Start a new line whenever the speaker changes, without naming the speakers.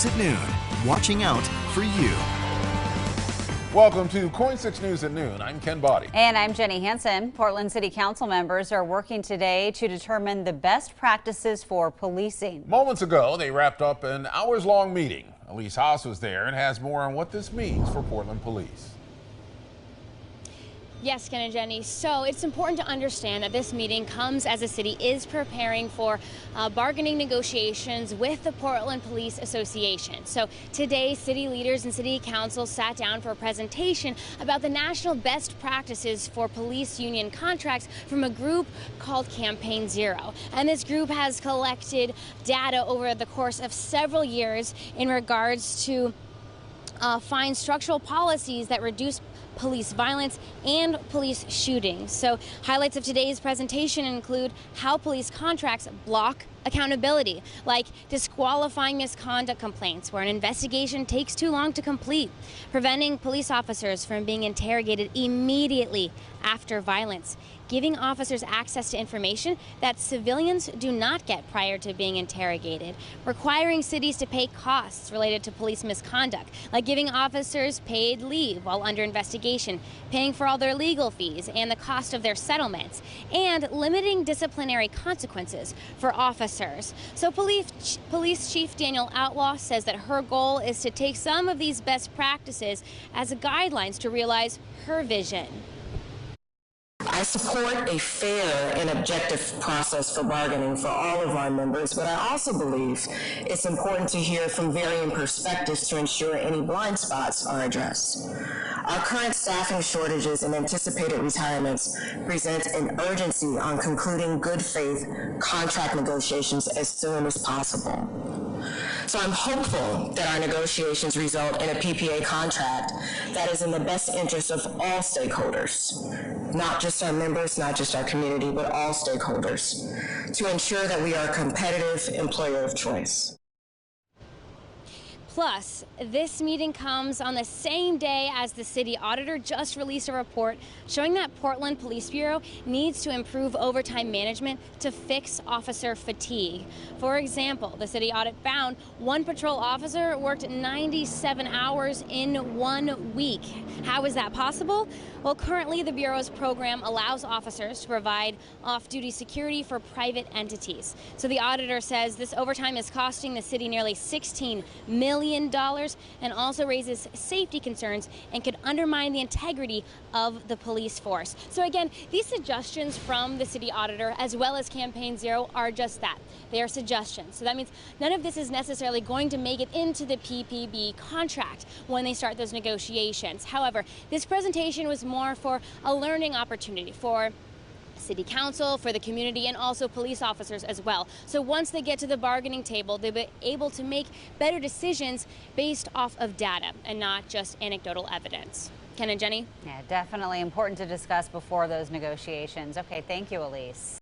At noon, watching out for you.
Welcome to KOIN 6 News at noon. I'm Ken Body.
And I'm Jenny Hansen. Portland City Council members are working today to determine the best practices for policing.
Moments ago, they wrapped up an hours-long meeting. Elise Haas was there and has more on what this means for Portland police.
Yes, Ken and Jenny. So it's important to understand that this meeting comes as the city is preparing for bargaining negotiations with the Portland Police Association. So today, city leaders and city council sat down for a presentation about the national best practices for police union contracts from a group called Campaign Zero. And this group has collected data over the course of several years in regards to find structural policies that reduce police violence and police shootings. So highlights of today's presentation include how police contracts block accountability, like disqualifying misconduct complaints where an investigation takes too long to complete, preventing police officers from being interrogated immediately after violence, giving officers access to information that civilians do not get prior to being interrogated, requiring cities to pay costs related to police misconduct, like giving officers paid leave while under investigation, paying for all their legal fees and the cost of their settlements, and limiting disciplinary consequences for officers. So Police Chief Daniel Outlaw says that her goal is to take some of these best practices as guidelines to realize her vision.
I support a fair and objective process for bargaining for all of our members, but I also believe it's important to hear from varying perspectives to ensure any blind spots are addressed. Our current staffing shortages and anticipated retirements present an urgency on concluding good faith contract negotiations as soon as possible. So I'm hopeful that our negotiations result in a PPA contract that is in the best interest of all stakeholders, not just our members, not just our community, but all stakeholders, to ensure that we are a competitive employer of choice.
Plus, this meeting comes on the same day as the city auditor just released a report showing that Portland Police Bureau needs to improve overtime management to fix officer fatigue. For example, the city audit found one patrol officer worked 97 hours in 1 week. How is that possible? Well, currently the Bureau's program allows officers to provide off-duty security for private entities. So the auditor says this overtime is costing the city nearly $16 million and also raises safety concerns and could undermine the integrity of the police force. So again, these suggestions from the city auditor as well as Campaign Zero are just that. They are suggestions. So that means none of this is necessarily going to make it into the PPB contract when they start those negotiations. However, this presentation was more for a learning opportunity for City Council, for the community, and also police officers as well. So once they get to the bargaining table, they'll be able to make better decisions based off of data and not just anecdotal evidence. Ken and Jenny?
Yeah, definitely important to discuss before those negotiations. Okay, thank you, Elise.